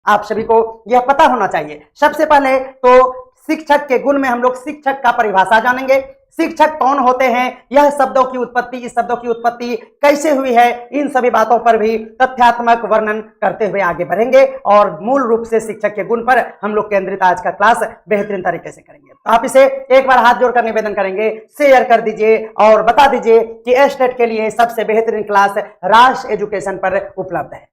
आप सभी को यह पता होना चाहिए। सबसे पहले तो शिक्षक के गुण में हम लोग शिक्षक का परिभाषा जानेंगे, शिक्षक कौन होते हैं, यह शब्दों की उत्पत्ति, इस शब्दों की उत्पत्ति कैसे हुई है, इन सभी बातों पर भी तथ्यात्मक वर्णन करते हुए आगे बढ़ेंगे और मूल रूप से शिक्षक के गुण पर हम लोग केंद्रित आज का क्लास बेहतरीन तरीके से करेंगे। तो आप इसे एक बार हाथ जोड़कर निवेदन करेंगे, शेयर कर दीजिए और बता दीजिए कि एस्टेट के लिए सबसे बेहतरीन क्लास राज एजुकेशन पर उपलब्ध है।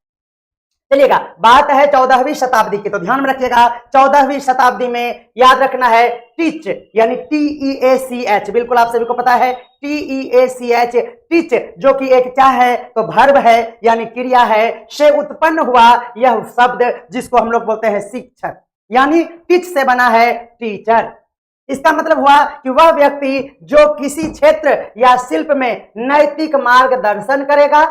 चलिएगा, बात है 14वीं शताब्दी की, तो ध्यान में रखिएगा 14वीं शताब्दी में याद रखना है टीच यानी TEACH, बिल्कुल आप सभी को पता है TEACH, टीच जो कि एक क्या है तो वर्ब है यानी क्रिया है, से उत्पन्न हुआ यह शब्द जिसको हम लोग बोलते हैं शिक्षक, यानी टीच से बना है टीचर। इसका मतलब हुआ कि वह व्यक्ति जो किसी क्षेत्र या शिल्प में नैतिक मार्गदर्शन करेगा,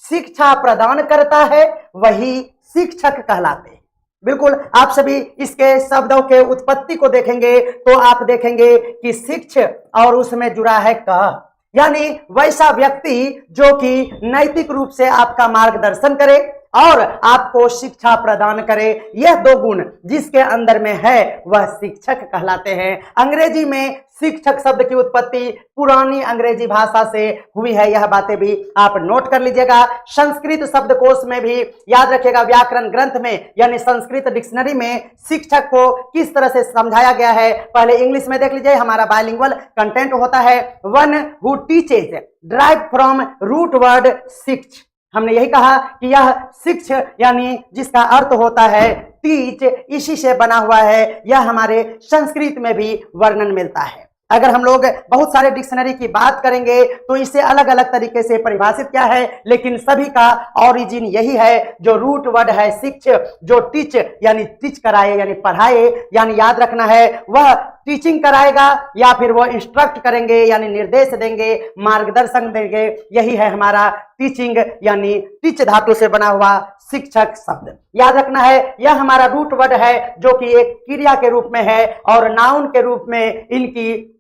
शिक्षा प्रदान करता है, वही शिक्षक कहलाते हैं। बिल्कुल आप सभी इसके शब्दों के उत्पत्ति को देखेंगे तो आप देखेंगे कि शिक्ष और उसमें जुड़ा है क, यानी वैसा व्यक्ति जो कि नैतिक रूप से आपका मार्गदर्शन करे और आपको शिक्षा प्रदान करे, यह दो गुण जिसके अंदर में है वह शिक्षक कहलाते हैं। अंग्रेजी में शिक्षक शब्द की उत्पत्ति पुरानी अंग्रेजी भाषा से हुई है, यह बातें भी आप नोट कर लीजिएगा। संस्कृत शब्दकोश में भी याद रखिएगा, व्याकरण ग्रंथ में यानी संस्कृत डिक्शनरी में शिक्षक को किस तरह से समझाया गया है, पहले इंग्लिश में देख लीजिए, हमारा बायलिंगुअल कंटेंट होता है। One who teaches drive from root word शिक्ष, हमने यही कहा कि यह शिक्ष यानी जिसका अर्थ होता है टीच, इसी से बना हुआ है, यह हमारे संस्कृत में भी वर्णन मिलता है। अगर हम लोग बहुत सारे डिक्शनरी की बात करेंगे तो इसे अलग अलग तरीके से परिभाषित किया है, लेकिन सभी का ओरिजिन यही है, जो रूट वर्ड है शिक्ष, जो टीच यानी टीच कराए यानी पढ़ाए, यानी याद रखना है वह टीचिंग कराएगा या फिर वो इंस्ट्रक्ट करेंगे यानी निर्देश देंगे, मार्गदर्शन देंगे, यही है हमारा टीचिंग यानी टीच धातु से बना हुआ शिक्षक शब्द। याद रखना है यह हमारा रूट वर्ड है जो कि एक क्रिया के रूप में है और नाउन के रूप में इनकी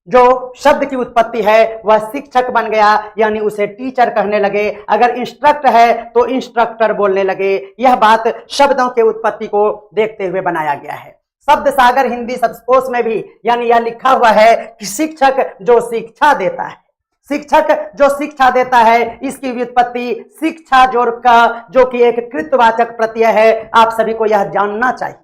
जो शब्द की उत्पत्ति है वह शिक्षक बन गया, यानी उसे टीचर कहने लगे। अगर इंस्ट्रक्ट है तो इंस्ट्रक्टर बोलने लगे। यह बात शब्दों के उत्पत्ति को देखते हुए बनाया गया है। शब्द सागर हिंदी शब्दकोश में भी यानी यह लिखा हुआ है कि शिक्षक जो शिक्षा देता है, शिक्षक जो शिक्षा देता है, इसकी व्युत्पत्ति शिक्षा जोड़ का जो कि एक कृतवाचक प्रत्यय है, आप सभी को यह जानना चाहिए।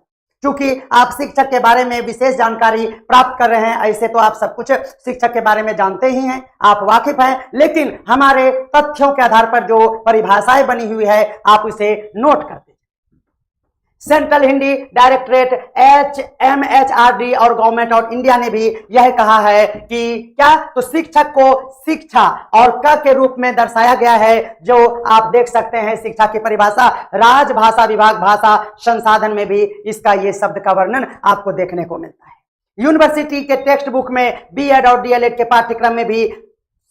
क्योंकि आप शिक्षक के बारे में विशेष जानकारी प्राप्त कर रहे हैं, ऐसे तो आप सब कुछ शिक्षक के बारे में जानते ही हैं, आप वाकिफ हैं, लेकिन हमारे तथ्यों के आधार पर जो परिभाषाएं बनी हुई है आप उसे नोट करते। सेंट्रल हिंदी डायरेक्टरेट HMHRD और गवर्नमेंट ऑफ इंडिया ने भी यह कहा है कि क्या तो शिक्षक को शिक्षा और क के रूप में दर्शाया गया है, जो आप देख सकते हैं शिक्षा की परिभाषा राजभाषा विभाग भाषा संसाधन में भी इसका ये शब्द का वर्णन आपको देखने को मिलता है। यूनिवर्सिटी के टेक्स्ट बुक में BEd और DLEd के पाठ्यक्रम में भी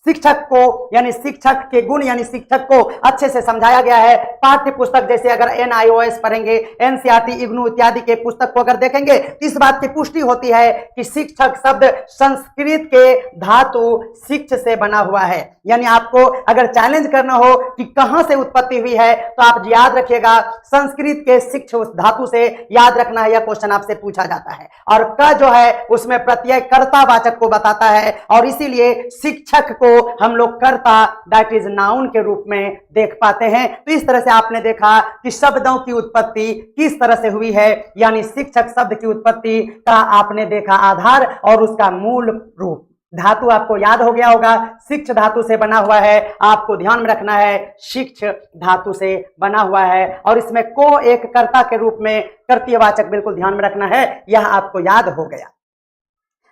शिक्षक को यानी शिक्षक के गुण यानी शिक्षक को अच्छे से समझाया गया है। पाठ्य पुस्तक जैसे अगर NIOS पढ़ेंगे, NCERT इग्नू इत्यादि के पुस्तक को अगर देखेंगे तो इस बात की पुष्टि होती है कि शिक्षक शब्द संस्कृत के धातु शिक्ष से बना हुआ है। यानी आपको अगर चैलेंज करना हो कि कहां से उत्पत्ति हुई है तो आप याद रखिएगा संस्कृत के शिक्ष उस धातु से, याद रखना है, यह क्वेश्चन आपसे पूछा जाता है। और क जो है उसमें प्रत्यय कर्तावाचक को बताता है और इसीलिए शिक्षक को हम लोग कर्ता दैट इज नाउन के रूप में देख पाते हैं। तो इस तरह से आपने देखा कि शब्दों की उत्पत्ति किस तरह से हुई है, यानी शिक्षक शब्द की उत्पत्ति का आपने देखा आधार और उसका मूल रूप। धातु आपको याद हो गया होगा, शिक्ष धातु से बना हुआ है, आपको ध्यान में रखना है शिक्ष धातु से बना हुआ है और इसमें को एक कर्ता के रूप में कर्तव्यवाचक बिल्कुल ध्यान में रखना है, यह आपको याद हो गया।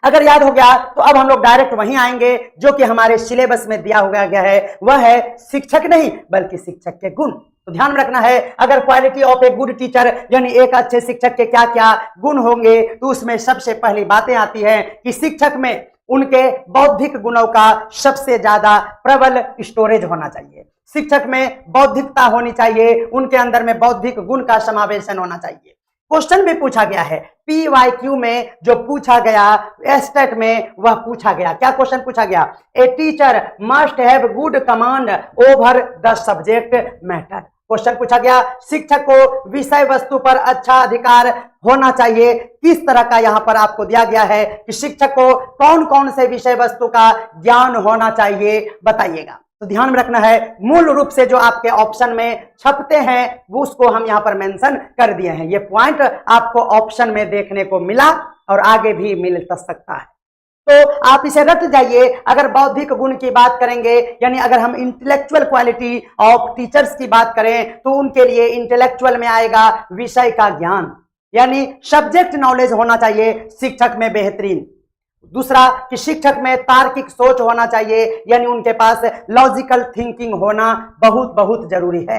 अगर याद हो गया तो अब हम लोग डायरेक्ट वहीं आएंगे जो कि हमारे सिलेबस में दिया हुआ गया है, वह है शिक्षक नहीं बल्कि शिक्षक के गुण। तो ध्यान में रखना है अगर quality of a good teacher यानी एक अच्छे शिक्षक के क्या क्या गुण होंगे तो उसमें सबसे पहली बातें आती हैं कि शिक्षक में उनके बौद्धिक गुणों का सबसे ज्यादा प्रबल स्टोरेज होना चाहिए। शिक्षक में बौद्धिकता होनी चाहिए, उनके अंदर में बौद्धिक गुण का समावेशन होना चाहिए। क्वेश्चन भी पूछा गया है PYQ में, जो पूछा गया एस्टेट में वह पूछा गया, क्या क्वेश्चन पूछा गया, a teacher must have good command over the subject matter. Question पूछा गया, शिक्षक को विषय वस्तु पर अच्छा अधिकार होना चाहिए। किस तरह का यहाँ पर आपको दिया गया है कि शिक्षक को कौन कौन से विषय वस्तु का ज्ञान होना चाहिए, बताइएगा। तो ध्यान में रखना है, मूल रूप से जो आपके ऑप्शन में छपते हैं वो उसको हम यहाँ पर मेंशन कर दिए हैं। ये पॉइंट आपको ऑप्शन में देखने को मिला और आगे भी मिल सकता है, तो आप इसे रट जाइए। अगर बौद्धिक गुण की बात करेंगे, यानी अगर हम इंटेलेक्चुअल क्वालिटी ऑफ टीचर्स की बात करें तो उनके लिए इंटेलेक्चुअल में आएगा विषय का ज्ञान, यानी सब्जेक्ट नॉलेज होना चाहिए शिक्षक में बेहतरीन। दूसरा कि शिक्षक में तार्किक सोच होना चाहिए, यानी उनके पास लॉजिकल थिंकिंग होना बहुत बहुत जरूरी है।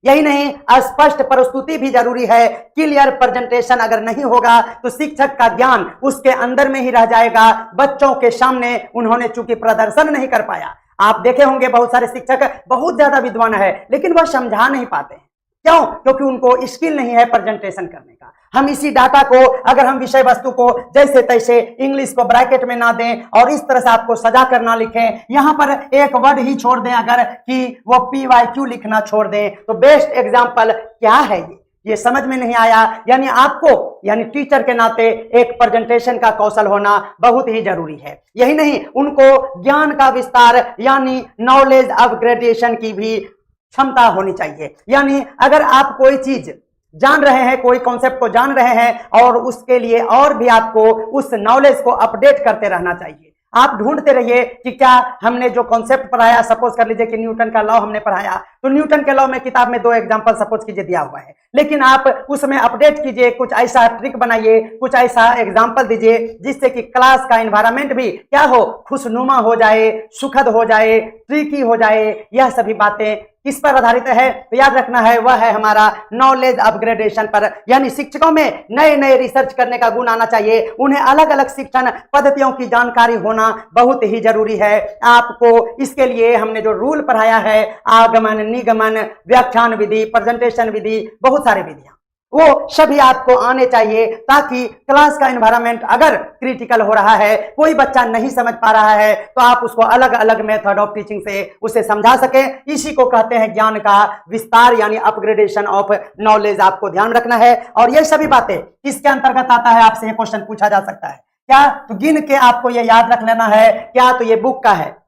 यही नहीं, स्पष्ट प्रस्तुति भी जरूरी है। क्लियर प्रेजेंटेशन अगर नहीं होगा तो शिक्षक का ज्ञान उसके अंदर में ही रह जाएगा, बच्चों के सामने उन्होंने चूंकि प्रदर्शन नहीं कर पाया। आप देखे होंगे बहुत सारे शिक्षक बहुत ज्यादा विद्वान है लेकिन वह समझा नहीं पाते हैं। क्यों? क्योंकि उनको स्किल नहीं है प्रेजेंटेशन करने का। हम इसी डाटा को अगर हम विषय वस्तु को जैसे तैसे इंग्लिश को ब्रैकेट में ना दें और इस तरह से आपको सजा कर ना लिखें, यहां पर एक वर्ड ही छोड़ दें अगर कि वो PYQ लिखना छोड़ दें, तो बेस्ट एग्जांपल क्या है ये समझ में नहीं आया। यानी आपको, यानी टीचर के नाते एक प्रेजेंटेशन का कौशल होना बहुत ही जरूरी है। यही नहीं, उनको ज्ञान का विस्तार यानी नॉलेज अपग्रेडेशन की भी क्षमता होनी चाहिए। यानी अगर आप कोई चीज जान रहे हैं, कोई कॉन्सेप्ट को जान रहे हैं और उसके लिए और भी आपको उस नॉलेज को अपडेट करते रहना चाहिए। आप ढूंढते रहिए कि क्या हमने जो कॉन्सेप्ट पढ़ाया, सपोज कर लीजिए कि न्यूटन का लॉ हमने पढ़ाया, तो न्यूटन के लॉ में किताब में 2 एग्जांपल सपोज कीजिए दिया हुआ है, लेकिन आप उसमें अपडेट कीजिए, कुछ ऐसा ट्रिक बनाइए, कुछ ऐसा एग्जांपल दीजिए जिससे कि क्लास का एनवायरनमेंट भी क्या हो, खुशनुमा हो जाए, सुखद हो जाए, ट्रिकी हो जाए। यह सभी बातें किस पर आधारित है? तो याद रखना है वह है हमारा नॉलेज अपग्रेडेशन पर। यानी शिक्षकों में नए नए रिसर्च करने का गुण आना चाहिए, उन्हें अलग अलग शिक्षण पद्धतियों की जानकारी होना बहुत ही जरूरी है। आपको इसके लिए हमने जो रूल पढ़ाया है, आगमन, निगमन, व्याख्यान विधि, प्रेजेंटेशन विधि, बहुत सारे विधियां, वो सभी आपको आने चाहिए ताकि क्लास का एनवायरनमेंट अगर क्रिटिकल हो रहा है, कोई बच्चा नहीं समझ पा रहा है, तो आप उसको अलग अलग मेथड ऑफ टीचिंग से उसे समझा सकें। इसी को कहते हैं ज्ञान का विस्तार, यानी अपग्रेडेशन ऑफ नॉलेज। आपको ध्यान रखना है। और ये सभी बातें किसके अंतर्गत आता है, आपसे ये क्वेश्चन पूछा जा सकता है क्या? तो गिन के आपको ये याद रख लेना है। क्या? तो ये बुक का है।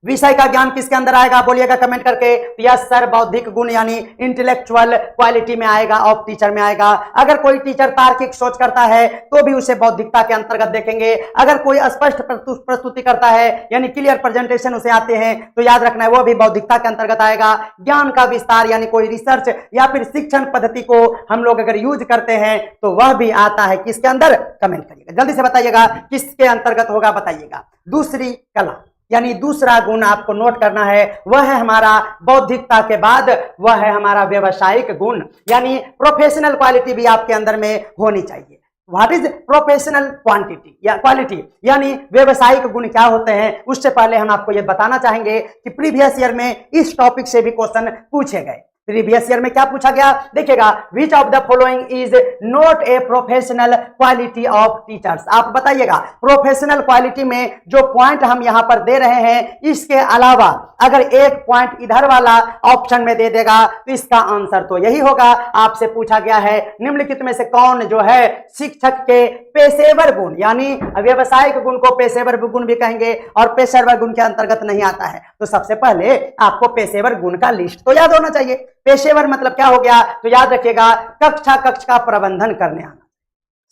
विषय का ज्ञान किसके अंदर आएगा, बोलिएगा कमेंट करके। यस सर, बौद्धिक गुण यानी इंटेलेक्चुअल क्वालिटी में आएगा, ऑफ टीचर में आएगा। अगर कोई टीचर तार्किक सोच करता है तो भी उसे बौद्धिकता के अंतर्गत देखेंगे। अगर कोई स्पष्ट प्रस्तुति करता है यानी क्लियर प्रेजेंटेशन उसे आते हैं, तो याद रखना है वो भी बौद्धिकता के अंतर्गत आएगा। ज्ञान का विस्तार यानी कोई रिसर्च या फिर शिक्षण पद्धति को हम लोग अगर यूज करते हैं तो वह भी आता है किसके अंदर, कमेंट करिएगा, जल्दी से बताइएगा किसके अंतर्गत होगा, बताइएगा। दूसरी कला यानी दूसरा गुण आपको नोट करना है, वह है हमारा बौद्धिकता के बाद वह है हमारा व्यवसायिक गुण, यानी प्रोफेशनल क्वालिटी भी आपके अंदर में होनी चाहिए। व्हाट इज प्रोफेशनल क्वांटिटी या क्वालिटी, यानी व्यवसायिक गुण क्या होते हैं, उससे पहले हम आपको यह बताना चाहेंगे कि प्रीवियस ईयर में इस टॉपिक से भी क्वेश्चन पूछे गए। प्रीवियस ईयर में क्या पूछा गया, देखिएगा, which of the following is not a professional quality of teachers. आप बताइएगा प्रोफेशनल क्वालिटी में जो पॉइंट हम यहां पर दे रहे हैं, इसके अलावा अगर एक पॉइंट इधर वाला ऑप्शन में दे देगा तो इसका आंसर तो यही होगा। आपसे पूछा गया है निम्नलिखित में से कौन जो है शिक्षक के पेशेवर गुण, यानी व्यवसायिक गुण को पेशेवर गुण भी कहेंगे और पेशेवर गुण के अंतर्गत नहीं आता है। तो सबसे पहले आपको पेशेवर गुण का लिस्ट तो याद होना चाहिए। पेशेवर मतलब क्या हो गया, तो याद रखिएगा कक्ष का प्रबंधन करने आना।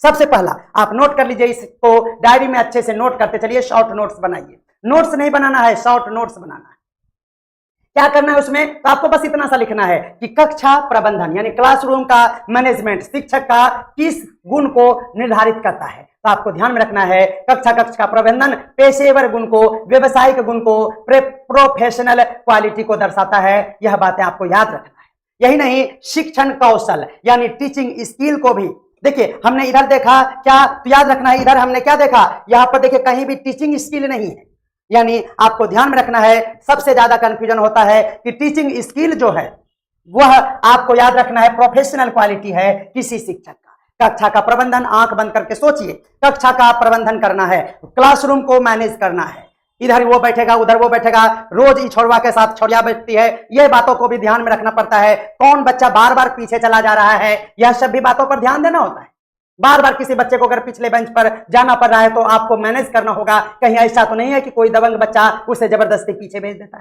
सबसे पहला आप नोट कर लीजिए, इसको डायरी में अच्छे से नोट करते चलिए, शॉर्ट नोट्स बनाइए। नोट्स नहीं बनाना है, शॉर्ट नोट्स बनाना है। क्या करना है उसमें, तो आपको बस इतना सा लिखना है कि कक्षा प्रबंधन यानी क्लासरूम का मैनेजमेंट शिक्षक का किस गुण को निर्धारित करता है। तो आपको ध्यान में रखना है कक्षा का प्रबंधन पेशेवर गुण को, व्यवसायिक गुण को, प्रोफेशनल क्वालिटी को दर्शाता है। यह बातें आपको याद रखना है। यही नहीं, शिक्षण कौशल यानी टीचिंग स्किल को भी देखिए, हमने इधर देखा क्या, तो याद रखना है इधर हमने क्या देखा, यहां पर देखिए कहीं भी टीचिंग स्किल नहीं है। यानी आपको ध्यान में रखना है, सबसे ज्यादा कंफ्यूजन होता है कि टीचिंग स्किल जो है वह आपको याद रखना है प्रोफेशनल क्वालिटी है किसी शिक्षक का। कक्षा का प्रबंधन, आंख बंद करके सोचिए, कक्षा का प्रबंधन करना है, क्लासरूम को मैनेज करना है, इधर वो बैठेगा उधर वो बैठेगा, रोज छोड़वा के साथ छोड़िया बैठती है, ये बातों को भी ध्यान में रखना पड़ता है। कौन बच्चा बार बार पीछे चला जा रहा है, यह सब भी बातों पर ध्यान देना होता है। बार बार किसी बच्चे को अगर पिछले बेंच पर जाना पड़ रहा है तो आपको मैनेज करना होगा। कहीं ऐसा तो नहीं है कि कोई दबंग बच्चा उसे जबरदस्ती पीछे भेज देता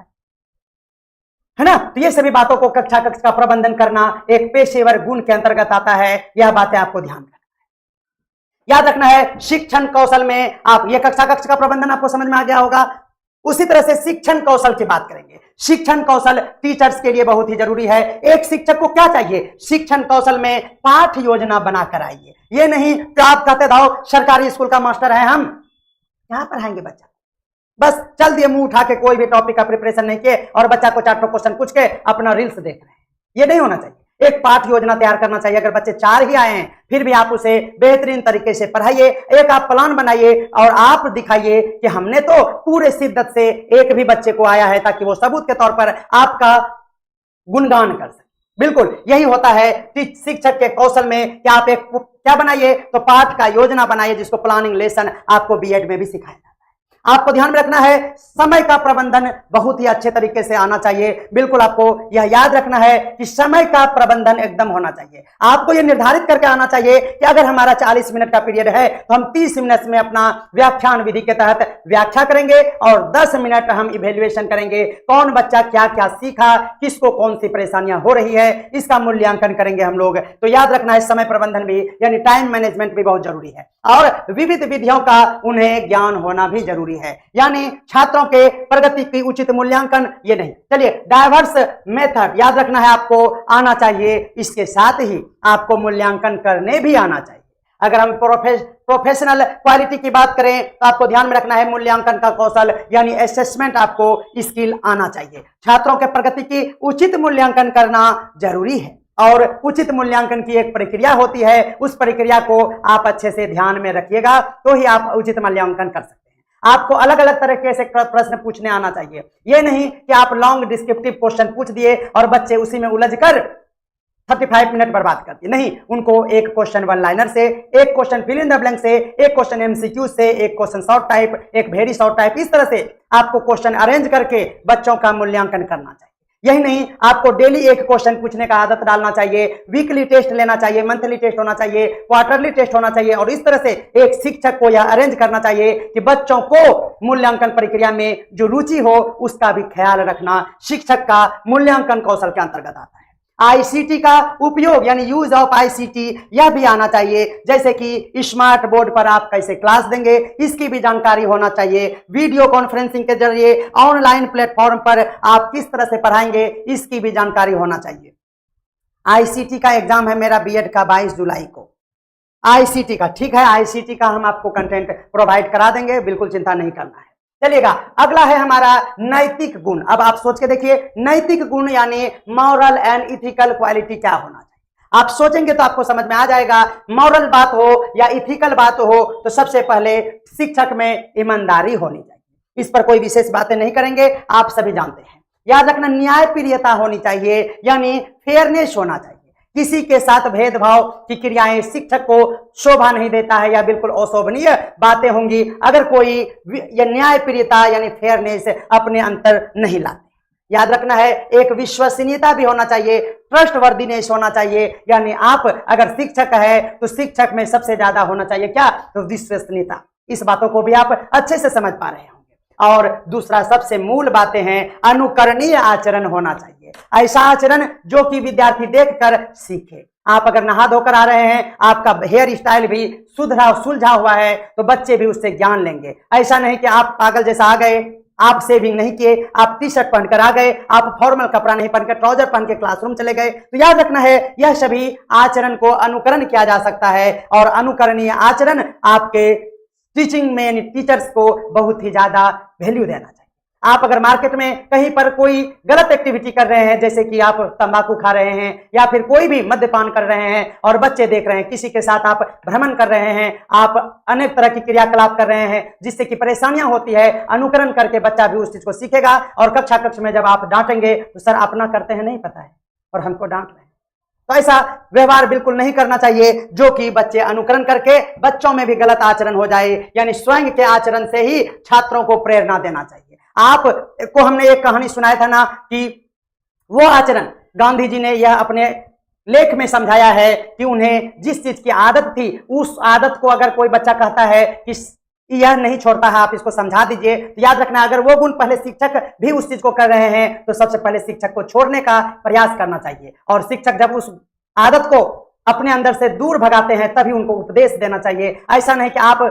है ना। तो ये सभी बातों को कक्षा का प्रबंधन करना एक पेशेवर गुण के अंतर्गत आता है। यह बातें आपको ध्यान रखना है, याद रखना है। शिक्षण कौशल में आप ये कक्षा का प्रबंधन आपको समझ में आ गया होगा। उसी तरह से शिक्षण कौशल की बात करेंगे। शिक्षण कौशल टीचर्स के लिए बहुत ही जरूरी है। एक शिक्षक को क्या चाहिए, शिक्षण कौशल में पाठ योजना बनाकर आइए। ये नहीं कि आप कहते जाओ सरकारी स्कूल का मास्टर है, हम क्या पढ़ाएंगे बच्चा, बस चल दिए मुंह उठा के, कोई भी टॉपिक का प्रिपरेशन नहीं किए और बच्चा को 4 क्वेश्चन पूछ के अपना रील्स देख रहे हैं। ये नहीं होना चाहिए। एक पाठ योजना तैयार करना चाहिए। अगर बच्चे 4 ही आए हैं फिर भी आप उसे बेहतरीन तरीके से पढ़ाइए। एक आप प्लान बनाइए और आप दिखाइए कि हमने तो पूरे शिद्दत से एक भी बच्चे को आया है, ताकि वो सबूत के तौर पर आपका गुणगान कर सके। बिल्कुल यही होता है शिक्षक के कौशल में कि आप एक क्या बनाइए, तो पाठ का योजना बनाइए, जिसको प्लानिंग लेसन आपको बीएड में भी सिखाया जाता है। आपको ध्यान में रखना है समय का प्रबंधन बहुत ही अच्छे तरीके से आना चाहिए। बिल्कुल आपको यह याद रखना है कि समय का प्रबंधन एकदम होना चाहिए। आपको यह निर्धारित करके आना चाहिए कि अगर हमारा 40 मिनट का पीरियड है तो हम 30 मिनट में अपना व्याख्यान विधि के तहत व्याख्या करेंगे और 10 मिनट हम इवेल्युएशन करेंगे। कौन बच्चा क्या क्या सीखा, किसको कौन सी परेशानियां हो रही है, इसका मूल्यांकन करेंगे हम लोग। तो याद रखना है समय प्रबंधन भी यानी टाइम मैनेजमेंट भी बहुत जरूरी है और विविध विधियों का उन्हें ज्ञान होना भी जरूरी है, यानी छात्रों के प्रगति की उचित मूल्यांकन। ये नहीं, चलिए डाइवर्स मेथड याद रखना है, आपको आना चाहिए। इसके साथ ही आपको मूल्यांकन करने भी आना चाहिए। अगर हम प्रोफेशनल क्वालिटी की बात करें तो आपको ध्यान में रखना है मूल्यांकन का कौशल यानी असेसमेंट आपको स्किल आना चाहिए। छात्रों के प्रगति की उचित मूल्यांकन करना जरूरी है और उचित मूल्यांकन की एक प्रक्रिया होती है। उस प्रक्रिया को आप अच्छे से ध्यान में रखिएगा तो ही आप उचित मूल्यांकन कर सकते हैं। आपको अलग अलग तरीके से प्रश्न पूछने आना चाहिए। यह नहीं कि आप लॉन्ग डिस्क्रिप्टिव क्वेश्चन पूछ दिए और बच्चे उसी में उलझकर 35 मिनट बर्बाद कर दिए। नहीं, उनको एक क्वेश्चन वन लाइनर से, एक question fill in the blank से, एक क्वेश्चन एमसीक्यू से, एक क्वेश्चन शॉर्ट टाइप, एक वेरी शॉर्ट टाइप, इस तरह से आपको क्वेश्चन अरेंज करके बच्चों का मूल्यांकन करना चाहिए। यही नहीं, आपको डेली एक क्वेश्चन पूछने का आदत डालना चाहिए, वीकली टेस्ट लेना चाहिए, मंथली टेस्ट होना चाहिए, क्वार्टरली टेस्ट होना चाहिए और इस तरह से एक शिक्षक को यह अरेंज करना चाहिए कि बच्चों को मूल्यांकन प्रक्रिया में जो रुचि हो उसका भी ख्याल रखना शिक्षक का मूल्यांकन कौशल के अंतर्गत आता है। आईसीटी का उपयोग यानी यूज ऑफ आईसीटी यह भी आना चाहिए, जैसे कि स्मार्ट बोर्ड पर आप कैसे क्लास देंगे इसकी भी जानकारी होना चाहिए। वीडियो कॉन्फ्रेंसिंग के जरिए ऑनलाइन प्लेटफॉर्म पर आप किस तरह से पढ़ाएंगे इसकी भी जानकारी होना चाहिए। आईसीटी का एग्जाम है मेरा बीएड का 22 जुलाई को। आईसीटी का, ठीक है, आईसीटी का हम आपको कंटेंट प्रोवाइड करा देंगे, बिल्कुल चिंता नहीं करना है। चलिएगा, अगला है हमारा नैतिक गुण। अब आप सोच के देखिए, नैतिक गुण यानी मॉरल एंड इथिकल क्वालिटी क्या होना चाहिए। आप सोचेंगे तो आपको समझ में आ जाएगा। मॉरल बात हो या इथिकल बात हो तो सबसे पहले शिक्षक में ईमानदारी होनी चाहिए। इस पर कोई विशेष बातें नहीं करेंगे, आप सभी जानते हैं। याद रखना, न्यायप्रियता होनी चाहिए यानी फेयरनेस होना चाहिए। किसी के साथ भेदभाव की क्रियाएं शिक्षक को शोभा नहीं देता है या बिल्कुल अशोभनीय बातें होंगी अगर कोई न्यायप्रियता यानी फेयरनेस अपने अंतर नहीं लाते। याद रखना है, एक विश्वसनीयता भी होना चाहिए, ट्रस्टवर्दीनेस होना चाहिए, यानी आप अगर शिक्षक है तो शिक्षक में सबसे ज्यादा होना चाहिए क्या, तो विश्वसनीयता। इस बातों को भी आप अच्छे से समझ पा रहे होंगे। और दूसरा सबसे मूल बातें हैं, अनुकरणीय आचरण होना चाहिए। ऐसा आचरण जो कि विद्यार्थी देखकर सीखे। आप अगर नहा धोकर आ रहे हैं, आपका हेयर स्टाइल भी सुलझा हुआ है तो बच्चे भी उससे ज्ञान लेंगे। ऐसा नहीं कि आप पागल जैसा आ गए, आप सेविंग नहीं किए, आप टी शर्ट पहनकर आ गए, आप फॉर्मल कपड़ा नहीं पहनकर ट्राउजर पहन के क्लासरूम चले गए। तो याद रखना है, यह सभी आचरण को अनुकरण किया जा सकता है और अनुकरणीय आचरण आपके टीचिंग में यानी टीचर्स को बहुत ही ज्यादा वैल्यू देना चाहिए। आप अगर मार्केट में कहीं पर कोई गलत एक्टिविटी कर रहे हैं, जैसे कि आप तंबाकू खा रहे हैं या फिर कोई भी मद्यपान कर रहे हैं और बच्चे देख रहे हैं, किसी के साथ आप भ्रमण कर रहे हैं, आप अनेक तरह की क्रियाकलाप कर रहे हैं जिससे कि परेशानियां होती है, अनुकरण करके बच्चा भी उस चीज को सीखेगा और कक्षा में जब आप डांटेंगे तो सर अपना करते हैं नहीं पता है और हमको डांट रहे हैं, तो ऐसा व्यवहार बिल्कुल नहीं करना चाहिए जो कि बच्चे अनुकरण करके बच्चों में भी गलत आचरण हो जाए। यानी स्वयं के आचरण से ही छात्रों को प्रेरणा देना चाहिए। आप को हमने एक कहानी सुनाया था ना कि वो आचरण गांधी जी ने यह अपने लेख में समझाया है कि उन्हें जिस चीज की आदत थी उस आदत को अगर कोई बच्चा कहता है कि यह नहीं छोड़ता है, आप इसको समझा दीजिए, तो याद रखना अगर वो गुण पहले शिक्षक भी उस चीज को कर रहे हैं तो सबसे पहले शिक्षक को छोड़ने का प्रयास करना चाहिए। और शिक्षक जब उस आदत को अपने अंदर से दूर भगाते हैं तभी उनको उपदेश देना चाहिए। ऐसा नहीं कि आप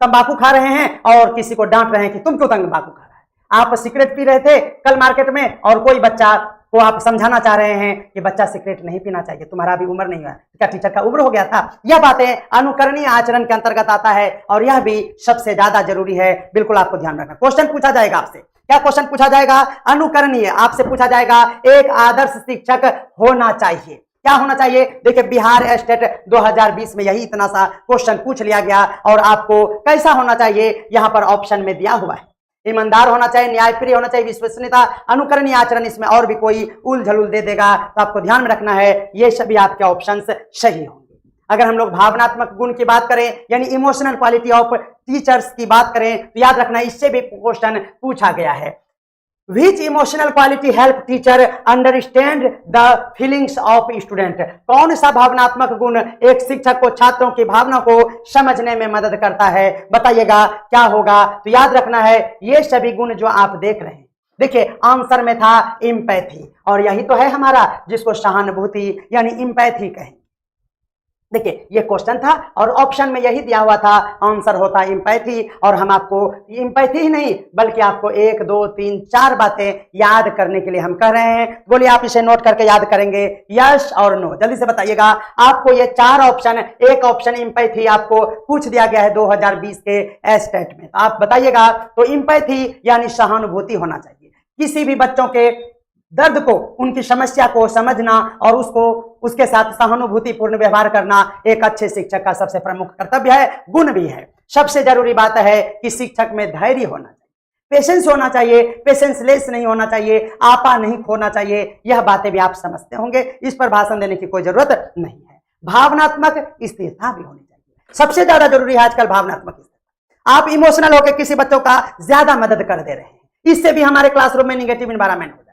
तंबाकू खा रहे हैं और किसी को डांट रहे हैं कि तुम क्यों तंबाकू खा रहा है। आप सिगरेट पी रहे थे कल मार्केट में और कोई बच्चा को आप समझाना चाह रहे हैं कि बच्चा सिगरेट नहीं पीना चाहिए, तुम्हारा अभी उम्र नहीं हुआ, क्या टीचर का उम्र हो गया था। यह बातें अनुकरणीय आचरण के अंतर्गत आता है और यह भी सबसे ज्यादा जरूरी है। बिल्कुल आपको ध्यान रखना। क्वेश्चन पूछा जाएगा आपसे, क्या क्वेश्चन पूछा जाएगा? अनुकरणीय। आपसे पूछा जाएगा एक आदर्श शिक्षक होना चाहिए। क्या होना चाहिए? देखिए बिहार स्टेट 2020 में यही इतना सा क्वेश्चन पूछ लिया गया और आपको कैसा होना चाहिए यहां पर ऑप्शन में दिया हुआ है। ईमानदार होना चाहिए, न्यायप्रिय होना चाहिए, विश्वसनीयता, अनुकरणीय आचरण। इसमें और भी कोई उल झलूल दे देगा तो आपको ध्यान में रखना है ये सभी आपके ऑप्शंस सही होंगे। अगर हम लोग भावनात्मक गुण की बात करें यानी इमोशनल क्वालिटी ऑफ टीचर्स की बात करें तो याद रखना इससे भी क्वेश्चन पूछा गया है। Which emotional quality help teacher understand the feelings of student? कौन सा भावनात्मक गुण एक शिक्षक को छात्रों की भावना को समझने में मदद करता है? बताइएगा क्या होगा। तो याद रखना है ये सभी गुण जो आप देख रहे हैं, देखिए आंसर में था इम्पैथी और यही तो है हमारा जिसको सहानुभूति यानी इम्पैथी कहें। देखिए ये क्वेश्चन था और ऑप्शन में यही दिया हुआ था, आंसर होता इम्पैथी। और हम आपको इम्पैथी ही नहीं बल्कि आपको 1 2 3 4 बातें याद करने के लिए हम कह रहे हैं। बोलिए आप इसे नोट करके याद करेंगे, यस और नो। जल्दी से बताइएगा। आपको ये 4 ऑप्शन, एक ऑप्शन इम्पैथी आपको पूछ दिया गया है 2020 के एस्टेट में, तो आप बताइएगा। तो इम्पैथी यानी सहानुभूति होना चाहिए। किसी भी बच्चों के दर्द को, उनकी समस्या को समझना और उसके साथ सहानुभूतिपूर्ण व्यवहार करना एक अच्छे शिक्षक का सबसे प्रमुख कर्तव्य है, गुण भी है। सबसे जरूरी बात है कि शिक्षक में धैर्य होना चाहिए, पेशेंस होना चाहिए, पेशेंसलेस नहीं होना चाहिए, आपा नहीं खोना चाहिए। यह बातें भी आप समझते होंगे, इस पर भाषण देने की कोई जरूरत नहीं है। भावनात्मक स्थिरता भी होनी चाहिए, सबसे ज्यादा जरूरी है आजकल भावनात्मक स्थिरता। आप इमोशनल होकर किसी बच्चों का ज्यादा मदद कर दे रहे हैं, इससे भी हमारे क्लासरूम में निगेटिव एनवायरनमेंट हो जाएगा।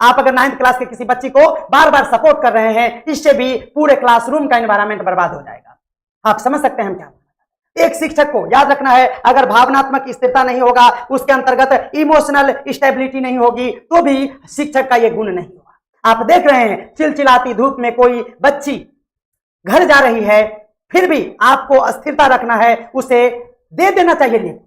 आप अगर 9th क्लास के किसी बच्ची को बार बार सपोर्ट कर रहे हैं, इससे भी पूरे क्लासरूम का एनवायरनमेंट बर्बाद हो जाएगा। आप समझ सकते हैं हम क्या। एक शिक्षक को याद रखना है अगर भावनात्मक स्थिरता नहीं होगा, उसके अंतर्गत इमोशनल स्टेबिलिटी नहीं होगी, तो भी शिक्षक का यह गुण नहीं होगा। आप देख रहे हैं चिलचिलाती धूप में कोई बच्ची घर जा रही है, फिर भी आपको स्थिरता रखना है, उसे दे देना चाहिए लिफ्ट।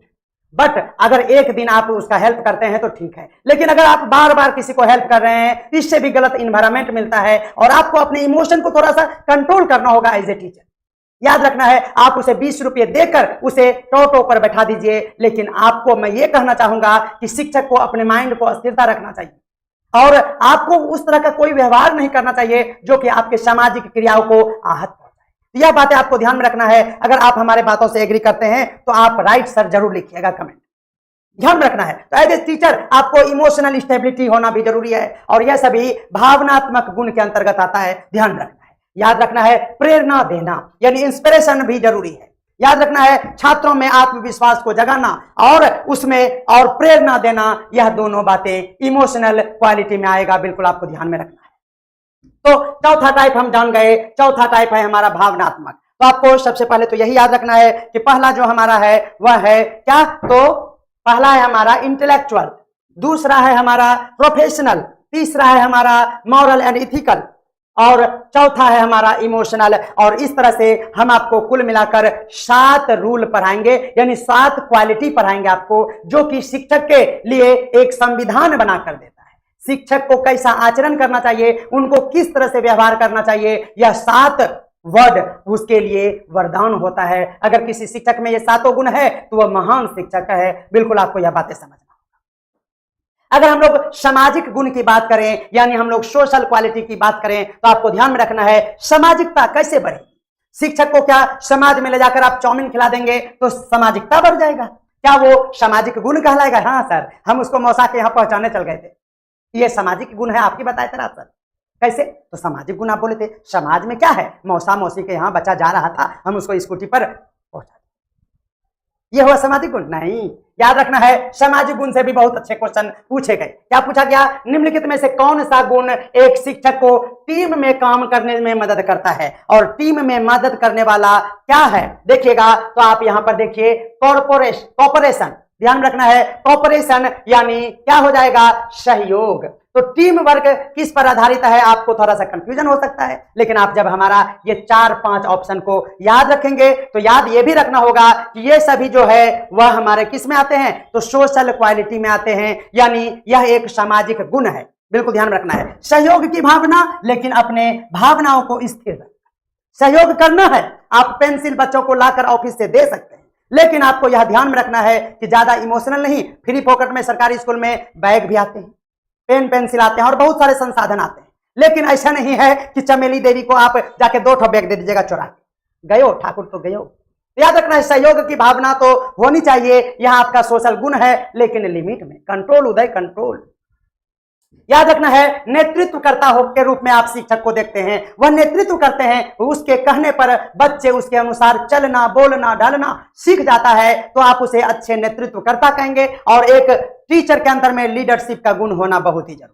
बट अगर एक दिन आप उसका हेल्प करते हैं तो ठीक है, लेकिन अगर आप बार बार किसी को हेल्प कर रहे हैं, इससे भी गलत इन्वायरमेंट मिलता है और आपको अपने इमोशन को थोड़ा सा कंट्रोल करना होगा एज ए टीचर। याद रखना है आप उसे 20 रुपये देकर उसे टोटो पर बैठा दीजिए, लेकिन आपको मैं ये कहना चाहूंगा कि शिक्षक को अपने माइंड को स्थिरता रखना चाहिए और आपको उस तरह का कोई व्यवहार नहीं करना चाहिए जो कि आपके सामाजिक क्रियाओं को आहत पहुंचाए। यह बातें आपको ध्यान में रखना है। अगर आप हमारे बातों से एग्री करते हैं तो आप राइट सर जरूर लिखिएगा कमेंट, ध्यान रखना है। तो एज ए टीचर आपको इमोशनल स्टेबिलिटी होना भी जरूरी है और यह सभी भावनात्मक गुण के अंतर्गत आता है, ध्यान रखना है। याद रखना है प्रेरणा देना यानी इंस्पिरेशन भी जरूरी है। याद रखना है छात्रों में आत्मविश्वास को जगाना और उसमें और प्रेरणा देना, यह दोनों बातें इमोशनल क्वालिटी में आएगा, बिल्कुल आपको ध्यान में रखना है। तो चौथा टाइप हम जान गए, चौथा टाइप है हमारा भावनात्मक। तो आपको सबसे पहले तो यही याद रखना है कि पहला जो हमारा है वह है क्या, तो पहला है हमारा इंटेलेक्चुअल, दूसरा है हमारा प्रोफेशनल, तीसरा है हमारा मॉरल एंड इथिकल और चौथा है हमारा इमोशनल। और इस तरह से हम आपको कुल मिलाकर 7 रूल पढ़ाएंगे यानी 7 क्वालिटी पढ़ाएंगे आपको, जो कि शिक्षक के लिए एक संविधान बनाकर देता है। शिक्षक को कैसा आचरण करना चाहिए, उनको किस तरह से व्यवहार करना चाहिए, यह 7 वर्ड उसके लिए वरदान होता है। अगर किसी शिक्षक में ये 7 गुण है तो वह महान शिक्षक है, बिल्कुल आपको यह बातें समझना होगा। अगर हम लोग सामाजिक गुण की बात करें यानी हम लोग सोशल क्वालिटी की बात करें तो आपको ध्यान में रखना है सामाजिकता कैसे बढ़े। शिक्षक को क्या समाज में ले जाकर आप चाउमीन खिला देंगे तो सामाजिकता बढ़ जाएगा? क्या वो सामाजिक गुण कहलाएगा? हाँ सर, हम उसको मौसा के यहाँ पहुंचाने चल गए थे, ये सामाजिक गुण है आपकी बताए तरह सर। कैसे? तो सामाजिक गुण आप बोले थे। समाज में क्या है? मौसा मौसी के यहाँ बच्चा जा रहा था, हम उसको स्कूटी पर पहुंचा, ये हुआ सामाजिक गुण? नहीं, याद रखना है सामाजिक गुण से भी बहुत अच्छे क्वेश्चन पूछे गए। क्या पूछा गया? निम्नलिखित में से कौन सा गुण एक शिक्षक को टीम में काम करने में मदद करता है? और टीम में मदद करने वाला क्या है? देखिएगा तो आप यहां पर देखिए, कॉपरेशन, ध्यान रखना है, कॉपरेशन यानी क्या हो जाएगा? सहयोग। तो टीम वर्क किस पर आधारित है? आपको थोड़ा सा कंफ्यूजन हो सकता है, लेकिन आप जब हमारा ये 4-5 ऑप्शन को याद रखेंगे तो याद ये भी रखना होगा कि ये सभी जो है वह हमारे किस में आते हैं? तो सोशल क्वालिटी में आते हैं, यानी यह एक सामाजिक गुण है। बिल्कुल ध्यान रखना है, सहयोग की भावना, लेकिन अपने भावनाओं को स्थिर रखना। सहयोग करना है, आप पेंसिल बच्चों को लाकर ऑफिस से दे सकते हैं, लेकिन आपको यह ध्यान में रखना है कि ज्यादा इमोशनल नहीं। फ्री पॉकेट में सरकारी स्कूल में बैग भी आते हैं, पेन पेंसिल आते हैं और बहुत सारे संसाधन आते हैं, लेकिन ऐसा नहीं है कि चमेली देवी को आप जाके 2 ठो बैग दे दीजिएगा चुरा के। गयो ठाकुर तो गयो। याद रखना है, सहयोग की भावना तो होनी चाहिए, यह आपका सोशल गुण है, लेकिन लिमिट में। कंट्रोल उदय, कंट्रोल। याद रखना है, नेतृत्वकर्ता के रूप में आप शिक्षक को देखते हैं, वह नेतृत्व करते हैं, उसके कहने पर बच्चे उसके अनुसार चलना, बोलना, ढलना सीख जाता है, तो आप उसे अच्छे नेतृत्वकर्ता कहेंगे। और एक टीचर के अंदर में लीडरशिप का गुण होना बहुत ही जरूरी,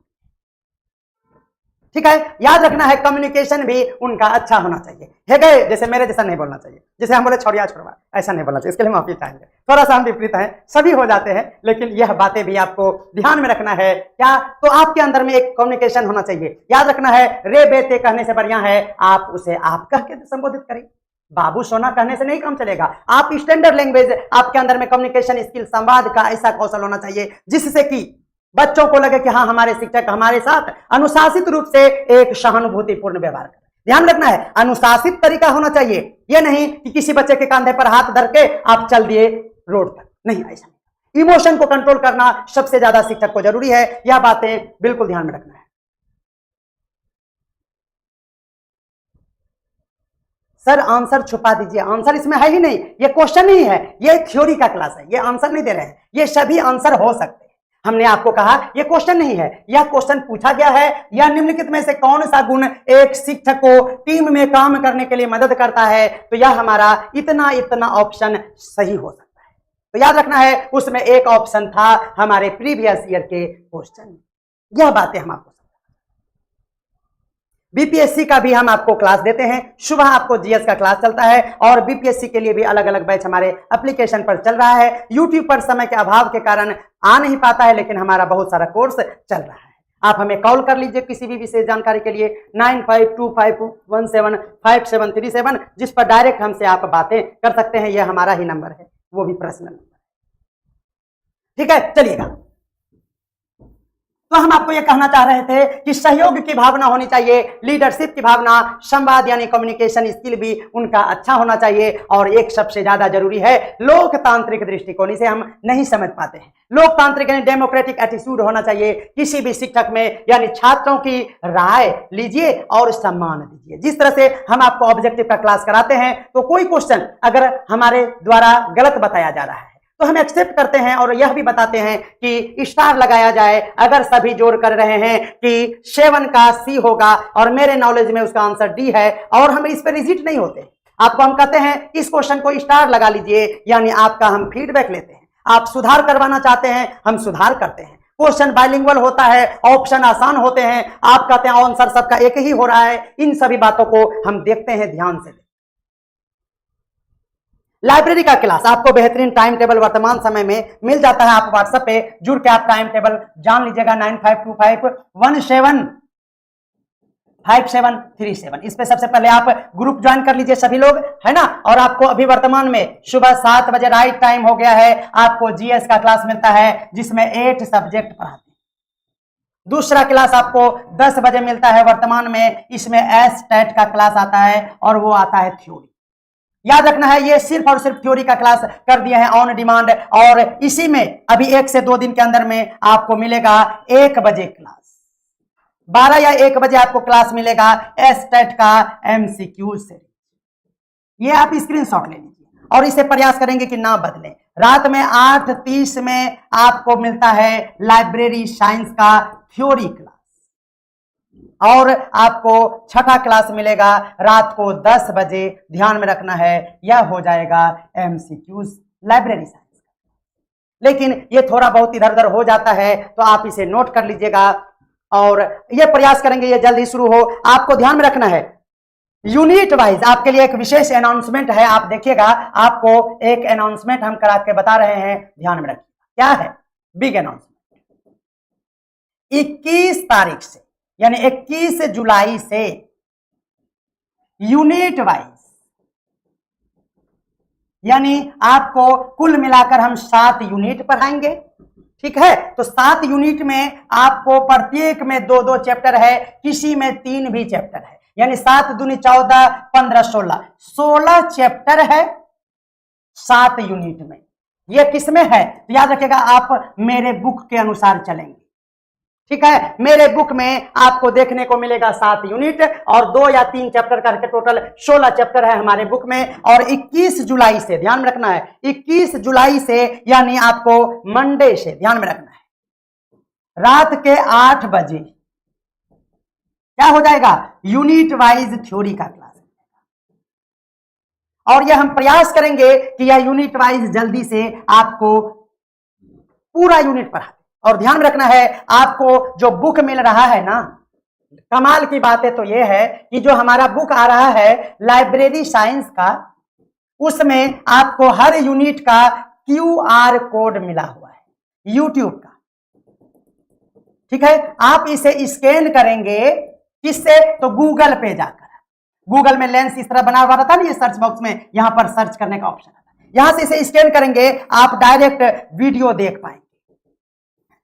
ठीक है। याद रखना है, कम्युनिकेशन भी उनका अच्छा होना चाहिए। है गए, जैसे मेरे जैसा नहीं बोलना चाहिए, जैसे हम बोले छोड़िया छोड़वा, ऐसा नहीं बोलना चाहिए। इसके लिए माफी चाहेंगे, थोड़ा सा हम विपरीत हैं, सभी हो जाते हैं, लेकिन यह बातें भी आपको ध्यान में रखना है। क्या? तो आपके अंदर में एक कम्युनिकेशन होना चाहिए। याद रखना है, रे बेटे कहने से बढ़िया है आप उसे आप कह के संबोधित करें। बाबू सोना कहने से नहीं काम चलेगा, आप स्टैंडर्ड लैंग्वेज, आपके अंदर में कम्युनिकेशन स्किल, संवाद का ऐसा कौशल होना चाहिए जिससे कि बच्चों को लगे कि हाँ, हमारे शिक्षक हमारे साथ अनुशासित रूप से एक सहानुभूतिपूर्ण व्यवहार करें। ध्यान रखना है, अनुशासित तरीका होना चाहिए, यह नहीं कि किसी बच्चे के कंधे पर हाथ धर के आप चल दिए रोड तक, नहीं, ऐसा नहीं। इमोशन को कंट्रोल करना सबसे ज्यादा शिक्षक को जरूरी है, यह बातें बिल्कुल ध्यान में रखना है। सर आंसर छुपा दीजिए, आंसर इसमें है ही नहीं, ये क्वेश्चन ही है, ये थ्योरी का क्लास है, ये आंसर नहीं दे रहे हैं, ये सभी आंसर हो सकते हैं। हमने आपको कहा यह क्वेश्चन नहीं है, यह क्वेश्चन पूछा गया है, या निम्नलिखित में से कौन सा गुण एक शिक्षक को टीम में काम करने के लिए मदद करता है, तो यह हमारा इतना ऑप्शन सही हो सकता है। तो याद रखना है, उसमें एक ऑप्शन था हमारे प्रीवियस ईयर के क्वेश्चन। यह बातें हम आपको, बीपीएससी का भी हम आपको क्लास देते हैं, सुबह आपको जीएस का क्लास चलता है, और बीपीएससी के लिए भी अलग अलग बैच हमारे एप्लीकेशन पर चल रहा है। यूट्यूब पर समय के अभाव के कारण आ नहीं पाता है, लेकिन हमारा बहुत सारा कोर्स चल रहा है। आप हमें कॉल कर लीजिए किसी भी विशेष जानकारी के लिए, 9525175737, जिस पर डायरेक्ट हमसे आप बातें कर सकते हैं। यह हमारा ही नंबर है, वो भी पर्सनल नंबर, ठीक है। चलिएगा, तो हम आपको यह कहना चाह रहे थे कि सहयोग की भावना होनी चाहिए, लीडरशिप की भावना, संवाद यानी कम्युनिकेशन स्किल भी उनका अच्छा होना चाहिए, और एक सबसे ज्यादा जरूरी है लोकतांत्रिक दृष्टिकोण। इसे हम नहीं समझ पाते हैं, लोकतांत्रिक यानी डेमोक्रेटिक एटीट्यूड होना चाहिए किसी भी शिक्षक में, यानी छात्रों की राय लीजिए और सम्मान दीजिए। जिस तरह से हम आपको ऑब्जेक्टिव का क्लास कराते हैं, तो कोई क्वेश्चन अगर हमारे द्वारा गलत बताया जा रहा है तो हम एक्सेप्ट करते हैं और यह भी बताते हैं कि स्टार लगाया जाए। अगर सभी जोर कर रहे हैं कि 7 का सी होगा और मेरे नॉलेज में उसका आंसर डी है, और हम इस पर रिजिट नहीं होते, आपको हम कहते हैं इस क्वेश्चन को स्टार लगा लीजिए, यानी आपका हम फीडबैक लेते हैं। आप सुधार करवाना चाहते हैं, हम सुधार करते हैं। क्वेश्चन बाइलिंगुअल होता है, ऑप्शन आसान होते हैं, आप कहते हैं आंसर सबका एक ही हो रहा है। इन सभी बातों को हम देखते हैं, ध्यान से। लाइब्रेरी का क्लास आपको बेहतरीन टाइम टेबल वर्तमान समय में मिल जाता है, आप व्हाट्सएप पे जुड़ के आप टाइम टेबल जान लीजिएगा, 9525175737। इस पे सबसे पहले आप ग्रुप ज्वाइन कर लीजिए सभी लोग, है ना। और आपको अभी वर्तमान में सुबह 7 बजे राइट टाइम हो गया है, आपको जीएस का क्लास मिलता है जिसमें 8 सब्जेक्ट पढ़ाते हैं। दूसरा क्लास आपको 10 बजे मिलता है वर्तमान में, इसमें एसटेट का क्लास आता है और वो आता है थ्योरी। याद रखना है, ये सिर्फ और सिर्फ थ्योरी का क्लास कर दिए हैं ऑन डिमांड, और इसी में अभी 1 से 2 दिन के अंदर में आपको मिलेगा 1 बजे क्लास, 12 या 1 बजे आपको क्लास मिलेगा एसटेट का एमसीक्यू से। ये आप स्क्रीनशॉट ले लीजिए और इसे प्रयास करेंगे कि ना बदलें। रात में 8:30 में आपको मिलता है लाइब्रेरी साइंस का थ्योरी क्लास, और आपको छठा क्लास मिलेगा रात को 10 बजे। ध्यान में रखना है, यह हो जाएगा MCQs लाइब्रेरी साइंस। लेकिन ये थोड़ा बहुत इधर उधर हो जाता है तो आप इसे नोट कर लीजिएगा और ये प्रयास करेंगे ये जल्दी शुरू हो। आपको ध्यान में रखना है, यूनिट वाइज आपके लिए एक विशेष अनाउंसमेंट है। आप देखिएगा, आपको एक अनाउंसमेंट हम करा के बता रहे हैं, ध्यान में रखिए। क्या है? Big announcement. 21 तारीख से यानी 21 जुलाई से यूनिट वाइज यानी आपको कुल मिलाकर हम 7 यूनिट पढ़ाएंगे, ठीक है। तो 7 यूनिट में आपको प्रत्येक में 2-2 चैप्टर है, किसी में 3 भी चैप्टर है, यानी 7 दूनी 14, 15, 16 चैप्टर है 7 यूनिट में। ये किसमें है तो याद रखिएगा, आप मेरे बुक के अनुसार चलेंगे, ठीक है। मेरे बुक में आपको देखने को मिलेगा 7 यूनिट और 2 या 3 चैप्टर करके टोटल 16 चैप्टर है हमारे बुक में। और 21 जुलाई से ध्यान में रखना है, 21 जुलाई से यानी आपको मंडे से ध्यान में रखना है, रात के 8 बजे क्या हो जाएगा? यूनिट वाइज थ्योरी का क्लास। और यह हम प्रयास करेंगे कि यह यूनिट वाइज जल्दी से आपको पूरा यूनिट पढ़ा। और ध्यान रखना है, आपको जो बुक मिल रहा है ना, कमाल की बात है तो यह है कि जो हमारा बुक आ रहा है लाइब्रेरी साइंस का, उसमें आपको हर यूनिट का QR कोड मिला हुआ है YouTube का, ठीक है। आप इसे स्कैन करेंगे किससे? तो गूगल पे जाकर। गूगल में लेंस इस तरह बना हुआ रहता है ना, ये सर्च बॉक्स में यहां पर सर्च करने का ऑप्शन आता है, यहां से इसे स्कैन करेंगे, आप डायरेक्ट वीडियो देख पाएंगे।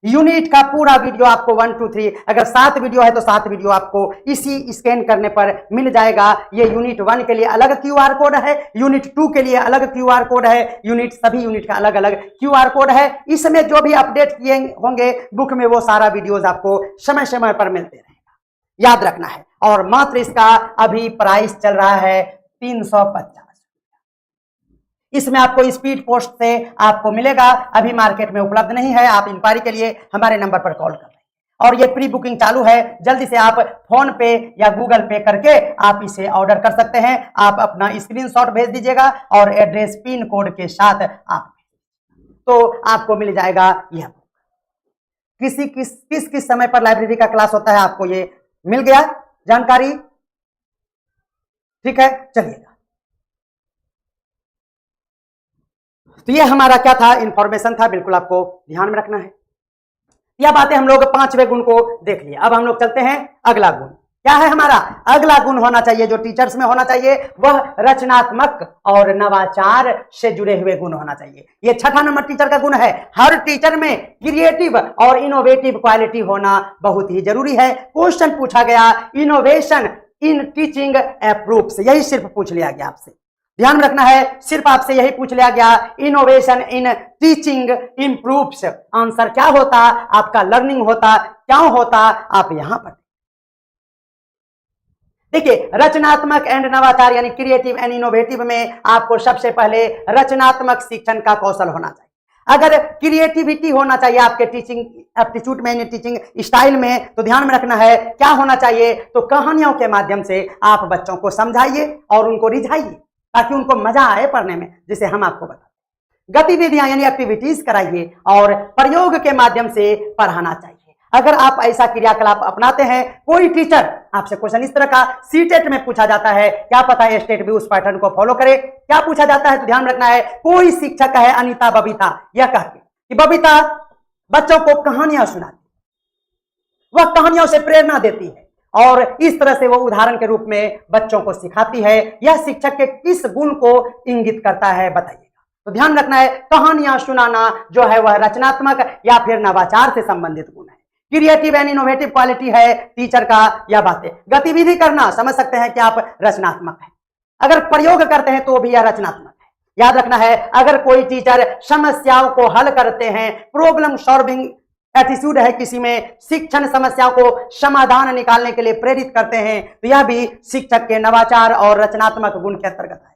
यूनिट का पूरा वीडियो आपको 1, 2, 3, अगर 7 वीडियो है तो 7 वीडियो आपको इसी स्कैन करने पर मिल जाएगा। ये यूनिट 1 के लिए अलग QR कोड है, यूनिट 2 के लिए अलग QR कोड है, सभी यूनिट का अलग अलग QR कोड है। इसमें जो भी अपडेट किए होंगे बुक में वो सारा वीडियोज आपको समय समय पर मिलते रहेगा, याद रखना है। और मात्र इसका अभी प्राइस चल रहा है 350। इसमें आपको स्पीड पोस्ट से आपको मिलेगा, अभी मार्केट में उपलब्ध नहीं है। आप इंक्वायरी के लिए हमारे नंबर पर कॉल कर लें। और ये प्री बुकिंग चालू है, जल्दी से आप फोन पे या गूगल पे करके आप इसे ऑर्डर कर सकते हैं। आप अपना स्क्रीनशॉट भेज दीजिएगा और एड्रेस पिन कोड के साथ आप, तो आपको मिल जाएगा यह बुक। किस समय पर लाइब्रेरी का क्लास होता है आपको ये मिल गया जानकारी, ठीक है। चलिएगा, तो ये हमारा क्या था? इंफॉर्मेशन था, बिल्कुल आपको ध्यान में रखना है। यह बातें हम लोग 5वें गुण को देख लिए। अब हम लोग चलते हैं अगला गुण। क्या है हमारा अगला गुण होना चाहिए जो टीचर्स में होना चाहिए? वह रचनात्मक और नवाचार से जुड़े हुए गुण होना चाहिए। ये 6ठा नंबर टीचर का गुण है। हर टीचर में क्रिएटिव और इनोवेटिव क्वालिटी होना बहुत ही जरूरी है। क्वेश्चन पूछा गया, इनोवेशन इन टीचिंग अप्रूव्स, यही सिर्फ पूछ लिया गया आपसे, ध्यान में रखना है, सिर्फ आपसे यही पूछ लिया गया, innovation in teaching improves. Answer क्या होता? आपका लर्निंग होता। क्यों होता? आप यहां पर देखिए, रचनात्मक एंड नवाचार यानी क्रिएटिव एंड इनोवेटिव में आपको सबसे पहले रचनात्मक शिक्षण का कौशल होना चाहिए। अगर क्रिएटिविटी होना चाहिए आपके टीचिंग एप्टीट्यूड में, टीचिंग स्टाइल में, तो ध्यान में रखना है क्या होना चाहिए? तो कहानियों के माध्यम से आप बच्चों को समझाइए और उनको रिझाइए ताकि उनको मजा आए पढ़ने में, जिसे हम आपको बताते। गतिविधियां यानी एक्टिविटीज कराइए और प्रयोग के माध्यम से पढ़ाना चाहिए। अगर आप ऐसा क्रियाकलाप अपनाते हैं, कोई टीचर आपसे क्वेश्चन इस तरह का सीटेट में पूछा जाता है, क्या पता है स्टेट भी उस पैटर्न को फॉलो करे। क्या पूछा जाता है तो ध्यान रखना है, कोई शिक्षक है अनीता बबीता यह कहती कि बबीता बच्चों को कहानियां सुनाती, वह कहानियों से प्रेरणा देती है और इस तरह से वो उदाहरण के रूप में बच्चों को सिखाती है। यह शिक्षक के किस गुण को इंगित करता है बताइएगा। तो ध्यान रखना है, कहानियां सुनाना जो है वह रचनात्मक या फिर नवाचार से संबंधित गुण है। क्रिएटिव एंड इनोवेटिव क्वालिटी है टीचर का यह बातें। गतिविधि करना समझ सकते हैं कि आप रचनात्मक है। अगर प्रयोग करते हैं तो भी यह रचनात्मक है। याद रखना है, अगर कोई टीचर समस्याओं को हल करते हैं, प्रॉब्लम सॉल्विंग एटीट्यूड है किसी में, शिक्षण समस्याओं को समाधान निकालने के लिए प्रेरित करते हैं, तो यह भी शिक्षक के नवाचार और रचनात्मक गुण के अंतर्गत है।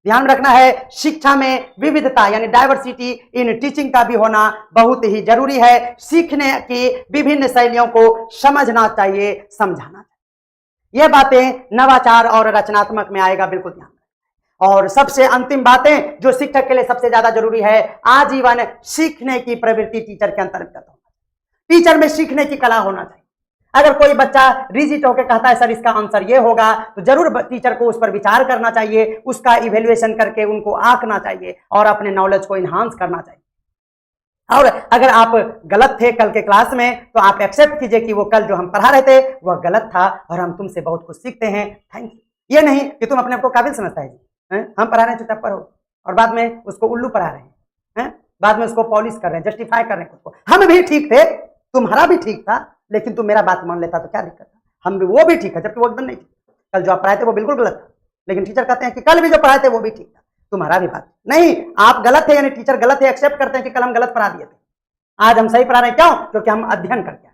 ध्यान रखना है, शिक्षा में विविधता यानी डाइवर्सिटी इन टीचिंग का भी होना बहुत ही जरूरी है। सीखने की विभिन्न शैलियों को समझना चाहिए, समझाना चाहिए। यह बातें नवाचार और रचनात्मक में आएगा, बिल्कुल ध्यान रखें। और सबसे अंतिम बातें जो शिक्षक के लिए सबसे ज्यादा जरूरी है, आजीवन सीखने की प्रवृत्ति टीचर के अंतर्गत होना चाहिए। टीचर में सीखने की कला होना चाहिए। अगर कोई बच्चा रिजिट होकर कहता है सर इसका आंसर ये होगा, तो जरूर टीचर को उस पर विचार करना चाहिए, उसका इवेल्युएशन करके उनको आंकना चाहिए और अपने नॉलेज को इन्हांस करना चाहिए। और अगर आप गलत थे कल के क्लास में, तो आप एक्सेप्ट कीजिए कि वो कल जो हम पढ़ा रहे थे वह गलत था और हम तुमसे बहुत कुछ सीखते हैं, थैंक यू। ये नहीं कि तुम अपने आप को काबिल समझता है जी, हम पढ़ा रहे हैं चुपचाप पढ़ो, और बाद में उसको उल्लू पढ़ा रहे हैं, बाद में उसको पॉलिश कर रहे हैं, जस्टिफाई कर रहे हैं खुद को। हम भी ठीक थे, तुम्हारा भी ठीक था, लेकिन तुम मेरा बात मान लेता तो क्या दिक्कत था, हम भी वो भी ठीक है, जबकि वो एकदम नहीं ठीक। कल जो आप पढ़ाए थे वो बिल्कुल गलत था, लेकिन टीचर कहते हैं कि कल भी जो पढ़ाए थे वो भी ठीक था, तुम्हारा भी बात नहीं। आप गलत थे यानी टीचर गलत है, एक्सेप्ट करते हैं कि कल हम गलत पढ़ा दिए थे, आज हम सही पढ़ा रहे हैं। क्यों? क्योंकि हम अध्ययन करके आए।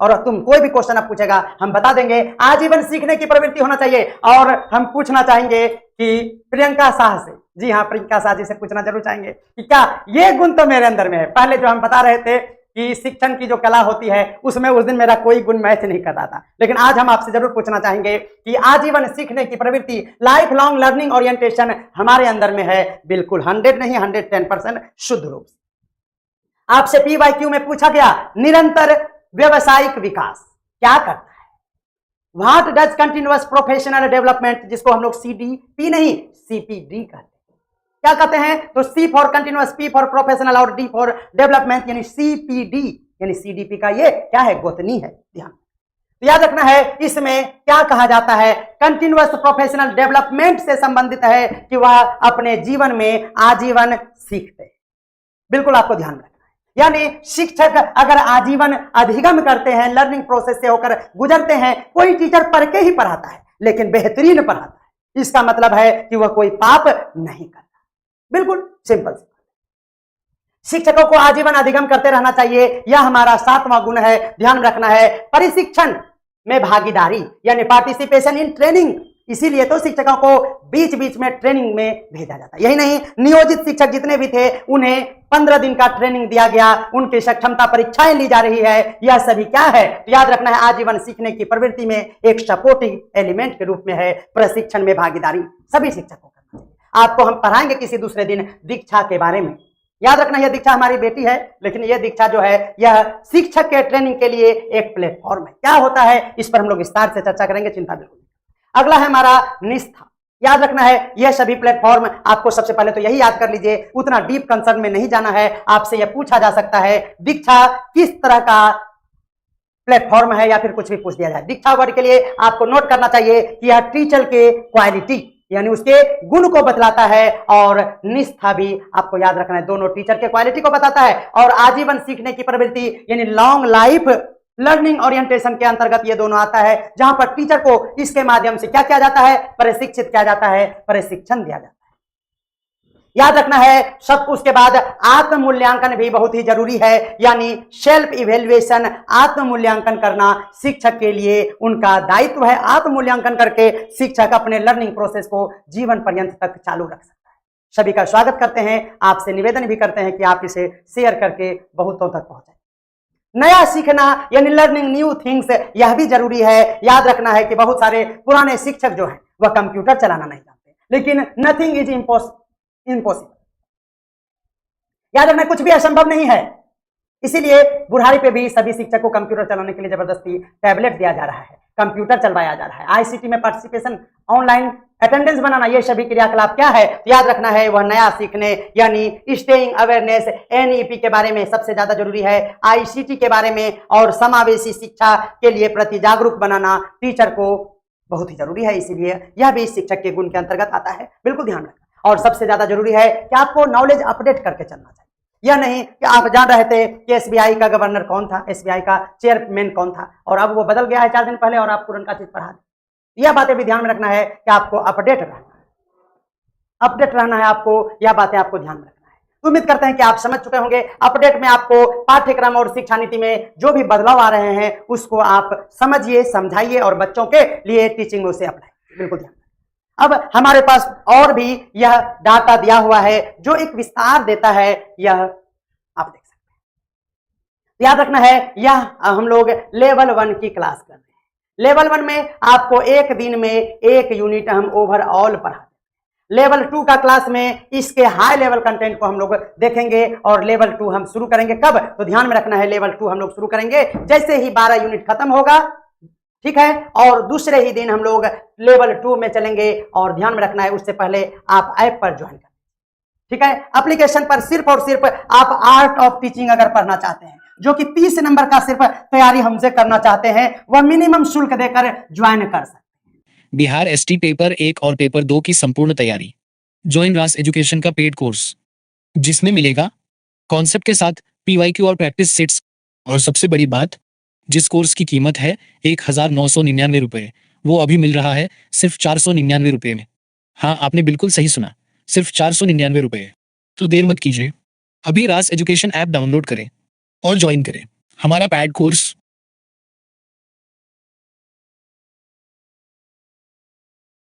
और तुम कोई भी क्वेश्चन आप पूछेगा हम बता देंगे। आजीवन सीखने की प्रवृत्ति होना चाहिए। और हम पूछना चाहेंगे कि प्रियंका शाह से, जी हाँ, प्रियंका शाह जी से पूछना जरूर चाहेंगे कि क्या ये गुण तो मेरे अंदर में है। पहले जो हम बता रहे थे कि शिक्षण की जो कला होती है उसमें उस दिन मेरा कोई गुण मैच नहीं कर रहा था, लेकिन आज हम आपसे जरूर पूछना चाहेंगे कि आजीवन सीखने की प्रवृत्ति, लाइफ लॉन्ग लर्निंग ओरिएंटेशन हमारे अंदर में है। बिल्कुल 100 नहीं, 110% शुद्ध रूप से। आपसे PYQ में पूछा गया निरंतर व्यवसायिक विकास क्या करता है? What does continuous professional development, जिसको हम लोग CDP नहीं CPD कहते हैं। क्या कहते हैं? तो C for continuous, P for professional और D फॉर डेवलपमेंट यानी CPD यानी CDP का ये क्या है? गोतनी है। ध्यान याद रखना है। इसमें क्या कहा जाता है? कंटिन्यूअस प्रोफेशनल डेवलपमेंट से संबंधित है कि वह अपने जीवन में आजीवन सीखते हैं। बिल्कुल आपको ध्यान रखना है। यानी शिक्षक अगर आजीवन अधिगम करते हैं, लर्निंग प्रोसेस से होकर गुजरते हैं, कोई टीचर पढ़ के ही पढ़ाता है लेकिन बेहतरीन पढ़ाता है, इसका मतलब है कि वह कोई पाप नहीं करता। बिल्कुल सिंपल। शिक्षकों को आजीवन अधिगम करते रहना चाहिए, यह हमारा 7वां गुण है। ध्यान रखना है। परिशिक्षण में भागीदारी यानी पार्टिसिपेशन इन ट्रेनिंग, इसीलिए तो शिक्षकों को बीच बीच में ट्रेनिंग में भेजा जाता है। यही नहीं, नियोजित शिक्षक जितने भी थे उन्हें 15 दिन का ट्रेनिंग दिया गया, उनकी सक्षमता परीक्षाएं ली जा रही है। यह सभी क्या है? तो याद रखना है, आजीवन सीखने की प्रवृत्ति में एक सपोर्टिंग एलिमेंट के रूप में है प्रशिक्षण में भागीदारी। सभी शिक्षकों को करना चाहिए। आपको हम पढ़ाएंगे किसी दूसरे दिन दीक्षा के बारे में। याद रखना, यह दीक्षा हमारी बेटी है, लेकिन यह दीक्षा जो है यह शिक्षक के ट्रेनिंग के लिए एक प्लेटफॉर्म है। क्या होता है इस पर हम लोग विस्तार से चर्चा करेंगे, चिंता बिल्कुल। अगला है हमारा निष्ठा। याद रखना है, यह सभी प्लेटफॉर्म आपको सबसे पहले तो यही याद कर लीजिए, उतना डीप कंसर्न में नहीं जाना है। आपसे यह पूछा जा सकता है दीक्षा किस तरह का प्लेटफॉर्म है, या फिर कुछ भी पूछ दिया जाए। दीक्षा वर्ड के लिए आपको नोट करना चाहिए कि यह टीचर के क्वालिटी यानी उसके गुण को बतलाता है, और निष्ठा भी आपको याद रखना है, दोनों टीचर के क्वालिटी को बताता है और आजीवन सीखने की प्रवृत्ति यानी लॉन्ग लाइफ लर्निंग ओरिएंटेशन के अंतर्गत ये दोनों आता है, जहां पर टीचर को इसके माध्यम से क्या किया जाता है? प्रशिक्षित किया जाता है, प्रशिक्षण दिया जाता है। याद रखना है सब। उसके बाद आत्म मूल्यांकन भी बहुत ही जरूरी है, यानी सेल्फ इवेल्युएशन, आत्म मूल्यांकन करना शिक्षक के लिए उनका दायित्व है। आत्म मूल्यांकन करके शिक्षक अपने लर्निंग प्रोसेस को जीवन पर्यंत तक चालू रख सकता है। सभी का स्वागत करते हैं, आपसे निवेदन भी करते हैं कि आप इसे शेयर करके बहुतों तक पहुंचाएं। नया सीखना यानी लर्निंग न्यू थिंग्स, यह भी जरूरी है। याद रखना है कि बहुत सारे पुराने शिक्षक जो हैं वह कंप्यूटर चलाना नहीं जानते, लेकिन नथिंग इज इम्पॉसिबल। याद रखना कुछ भी असंभव नहीं है, इसीलिए बुढ़ारी पे भी सभी शिक्षक को कंप्यूटर चलाने के लिए जबरदस्ती टैबलेट दिया जा रहा है, कंप्यूटर चलवाया जा रहा है। आईसीटी में पार्टिसिपेशन, ऑनलाइन अटेंडेंस बनाना, ये सभी क्रियाकलाप क्या है? याद रखना है वह नया सीखने यानी स्टेइंग अवेयरनेस, एनईपी के बारे में सबसे ज्यादा जरूरी है, आईसीटी के बारे में और समावेशी शिक्षा के लिए प्रति जागरूक बनाना टीचर को बहुत ही जरूरी है। इसीलिए यह भी शिक्षक के गुण के अंतर्गत आता है। बिल्कुल ध्यान रखना। और सबसे ज्यादा जरूरी है कि आपको नॉलेज अपडेट करके चलना चाहिए। यह नहीं कि आप जान रहे थे कि एसबीआई का गवर्नर कौन था, एसबीआई का चेयरमैन कौन था, और अब वो बदल गया है 4 दिन पहले और आप तुरंत का चीज पढ़ा दें। यह बातें भी ध्यान में रखना है कि आपको अपडेट रहना है, अपडेट रहना है आपको। यह बातें आपको ध्यान में रखना है। उम्मीद करते हैं कि आप समझ चुके होंगे। अपडेट में आपको पाठ्यक्रम और शिक्षा नीति में जो भी बदलाव आ रहे हैं उसको आप समझिए, समझाइए और बच्चों के लिए टीचिंग में उसे अप्लाई। बिल्कुल ध्यान। अब हमारे पास और भी यह डाटा दिया हुआ है जो एक विस्तार देता है, यह आप देख सकते हैं। याद रखना है, यह हम लोग लेवल 1 की क्लास कर रहे हैं। लेवल 1 में आपको एक दिन में एक यूनिट हम ओवरऑल पढ़ाते हैं। लेवल 2 का क्लास में इसके हाई लेवल कंटेंट को हम लोग देखेंगे और लेवल 2 हम शुरू करेंगे कब, तो ध्यान में रखना है लेवल 2 हम लोग शुरू करेंगे जैसे ही 12 यूनिट खत्म होगा, ठीक है, और दूसरे ही दिन हम लोग लेवल 2 में चलेंगे। और ध्यान में रखना है उससे पहले आप ऐप पर ज्वाइन करें, ठीक है। एप्लीकेशन पर सिर्फ और सिर्फ आप आर्ट ऑफ टीचिंग अगर पढ़ना चाहते हैं, जो कि 30 नंबर का सिर्फ तैयारी हमसे करना चाहते हैं, वह मिनिमम शुल्क देकर ज्वाइन कर सकते हैं। बिहार एसटी पेपर 1 और पेपर 2 की संपूर्ण तैयारी। ज्वाइन रास एजुकेशन का पेड कोर्स, जिसमें मिलेगा कॉन्सेप्ट के साथ पीवाईक्यू और प्रैक्टिस सेट्स। और सबसे बड़ी बात, जिस कोर्स की कीमत है 1999 रुपये, वो अभी मिल रहा है सिर्फ 499 रुपये में। हाँ, आपने बिल्कुल सही सुना, सिर्फ 499 रुपये। तो देर मत कीजिए, अभी रास एजुकेशन ऐप डाउनलोड करें और ज्वाइन करें हमारा पैड कोर्स।